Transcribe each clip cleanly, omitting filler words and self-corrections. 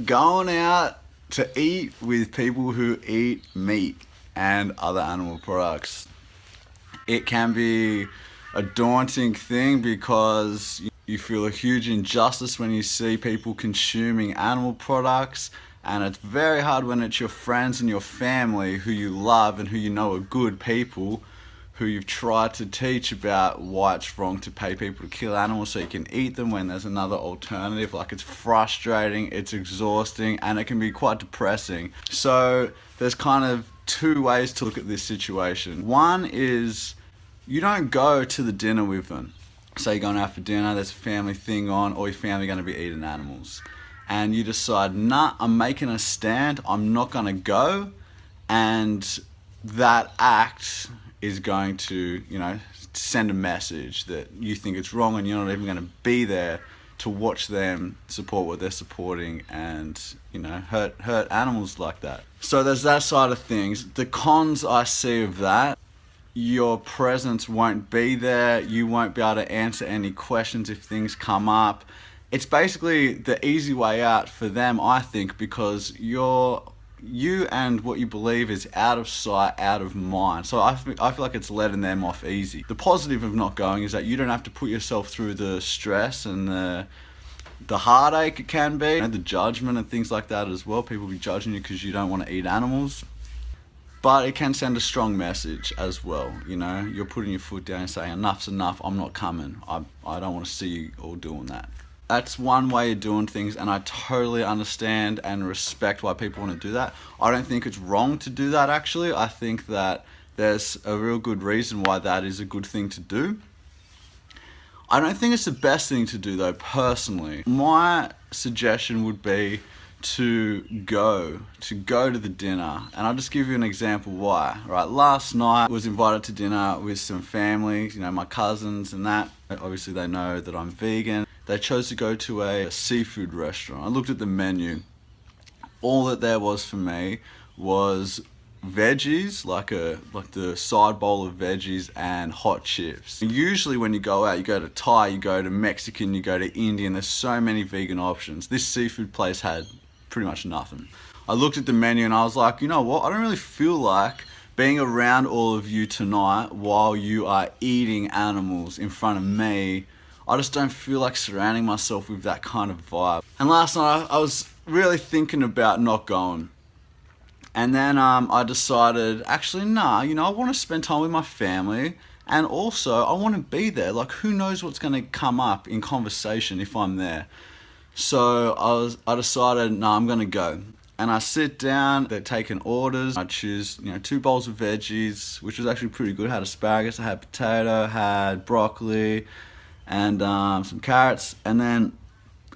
Going out to eat with people who eat meat and other animal products. It can be a daunting thing because you feel a huge injustice when you see people consuming animal products, and it's very hard when it's your friends and your family who you love and who you know are good people, who you've tried to teach about why it's wrong to pay people to kill animals so you can eat them when there's another alternative. Like, it's frustrating, it's exhausting, and it can be quite depressing. So there's kind of two ways to look at this situation. One is you don't go to the dinner with them. Say you're going out for dinner, there's a family thing on, or your family going to be eating animals. And you decide, nah, I'm making a stand, I'm not going to go. And that act is going to, send a message that you think it's wrong, and you're not even going to be there to watch them support what they're supporting and, hurt animals like that. So there's that side of things. The cons I see of that: your presence won't be there, you won't be able to answer any questions if things come up. It's basically the easy way out for them, I think, because you and what you believe is out of sight, out of mind. So I feel like it's letting them off easy. The positive of not going is that you don't have to put yourself through the stress and the heartache it can be, and the judgment and things like that as well. People be judging you because you don't want to eat animals. But it can send a strong message as well. You're putting your foot down and saying, enough's enough, I'm not coming. I don't want to see you all doing that. That's one way of doing things, and I totally understand and respect why people want to do that. I don't think it's wrong to do that, actually. I think that there's a real good reason why that is a good thing to do. I don't think it's the best thing to do, though, personally. My suggestion would be to go to the dinner, and I'll just give you an example why. Right, last night I was invited to dinner with some family, my cousins and that. Obviously they know that I'm vegan. They chose to go to a seafood restaurant. I looked at the menu. All that there was for me was veggies, like the side bowl of veggies, and hot chips. Usually when you go out, you go to Thai, you go to Mexican, you go to Indian. There's so many vegan options. This seafood place had pretty much nothing. I looked at the menu and I was like, you know what? I don't really feel like being around all of you tonight while you are eating animals in front of me. I just don't feel like surrounding myself with that kind of vibe. And last night I was really thinking about not going. And then I decided, actually, nah, I want to spend time with my family, and also I want to be there. Like, who knows what's going to come up in conversation if I'm there. So I decided, no, I'm gonna go. And I sit down, they're taking orders. I choose, 2 bowls of veggies, which was actually pretty good. I had asparagus, I had potato, had broccoli, and some carrots, and then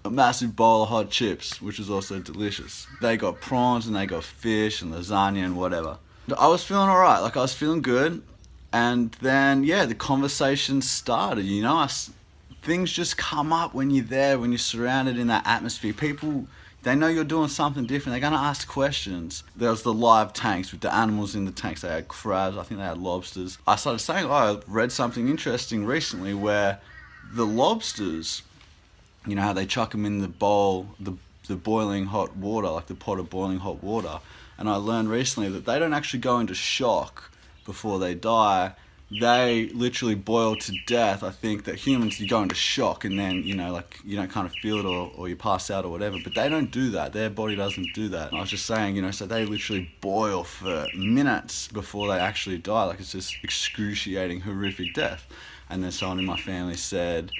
a massive bowl of hot chips, which was also delicious. They got prawns and they got fish and lasagna and whatever. I was feeling alright, I was feeling good. And then, the conversation started, things just come up when you're there, when you're surrounded in that atmosphere. People, they know you're doing something different. They're going to ask questions. There was the live tanks with the animals in the tanks. They had crabs, I think they had lobsters. I started saying, I read something interesting recently where the lobsters, how they chuck them in the bowl, the boiling hot water, like the pot of boiling hot water. And I learned recently that they don't actually go into shock before they die. They literally boil to death. I think that humans, you go into shock and then, you don't kind of feel it, or you pass out or whatever, but they don't do that. Their body doesn't do that. And I was just saying, so they literally boil for minutes before they actually die. Like, it's just excruciating, horrific death. And then someone in my family said,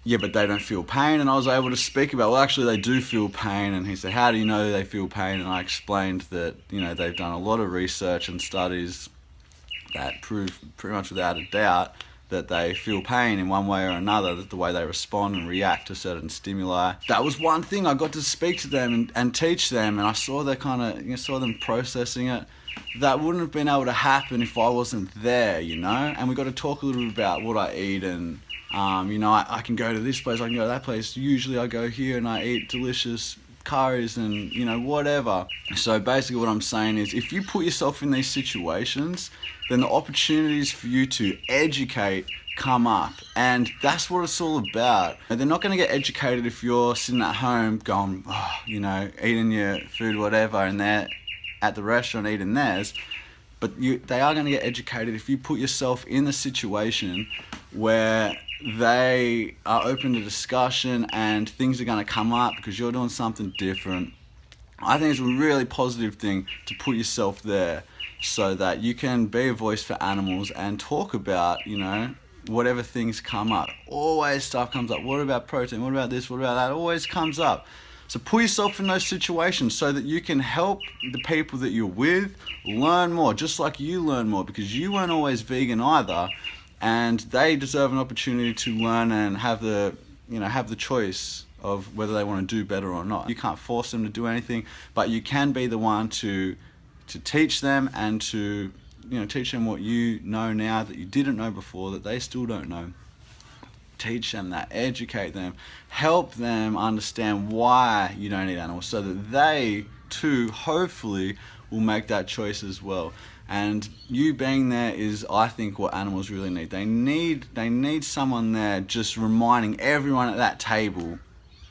yeah, but they don't feel pain. And I was able to speak about, well, actually they do feel pain. And he said, how do you know they feel pain? And I explained that, they've done a lot of research and studies that prove pretty much without a doubt that they feel pain in one way or another, that the way they respond and react to certain stimuli. That was one thing. I got to speak to them and teach them, and I saw their saw them processing it. That wouldn't have been able to happen if I wasn't there, And we got to talk a little bit about what I eat, and I can go to this place, I can go to that place. Usually I go here and I eat delicious curries and, you know, whatever. So basically what I'm saying is, if you put yourself in these situations, then the opportunities for you to educate come up, and that's what it's all about. And they're not going to get educated if you're sitting at home going, oh, you know, eating your food, whatever, and they're at the restaurant eating theirs. But they are going to get educated if you put yourself in the situation where they are open to discussion and things are going to come up because you're doing something different. I think it's a really positive thing to put yourself there so that you can be a voice for animals and talk about, you know, whatever things come up. Always stuff comes up. What about protein? What about this? What about that? It always comes up. So put yourself in those situations so that you can help the people that you're with learn more, just like you learn more, because you weren't always vegan either, and they deserve an opportunity to learn and have the choice of whether they want to do better or not. You can't force them to do anything, but you can be the one to teach them and to, you know, teach them what you know now that you didn't know before, that they still don't know. Teach them that, educate them, help them understand why you don't eat animals, so that they too hopefully will make that choice as well. And you being there is, I think, what animals really need. They need someone there just reminding everyone at that table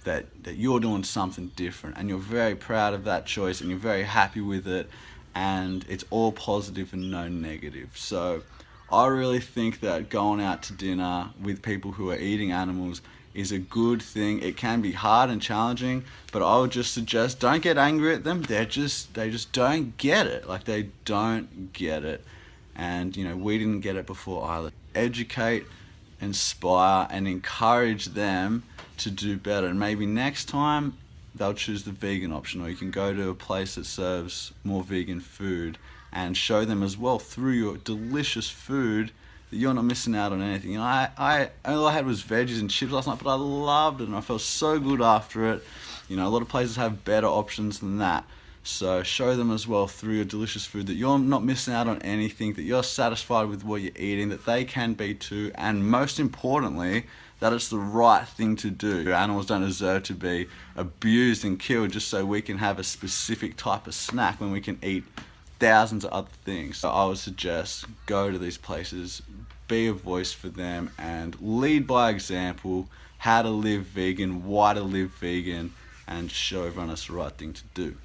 that you're doing something different, and you're very proud of that choice and you're very happy with it, and it's all positive and no negative. So I really think that going out to dinner with people who are eating animals is a good thing. It can be hard and challenging, but I would just suggest, don't get angry at them. They just don't get it. Like, they don't get it. And, you know, we didn't get it before either. Educate, inspire, and encourage them to do better. And maybe next time they'll choose the vegan option, or you can go to a place that serves more vegan food and show them as well through your delicious food that you're not missing out on anything. You know, all I had was veggies and chips last night, but I loved it and I felt so good after it. You know, a lot of places have better options than that. So show them as well through your delicious food that you're not missing out on anything, that you're satisfied with what you're eating, that they can be too, and most importantly, that it's the right thing to do. Animals don't deserve to be abused and killed just so we can have a specific type of snack when we can eat thousands of other things. So I would suggest go to these places, be a voice for them, and lead by example. How to live vegan, why to live vegan, and show everyone it's the right thing to do.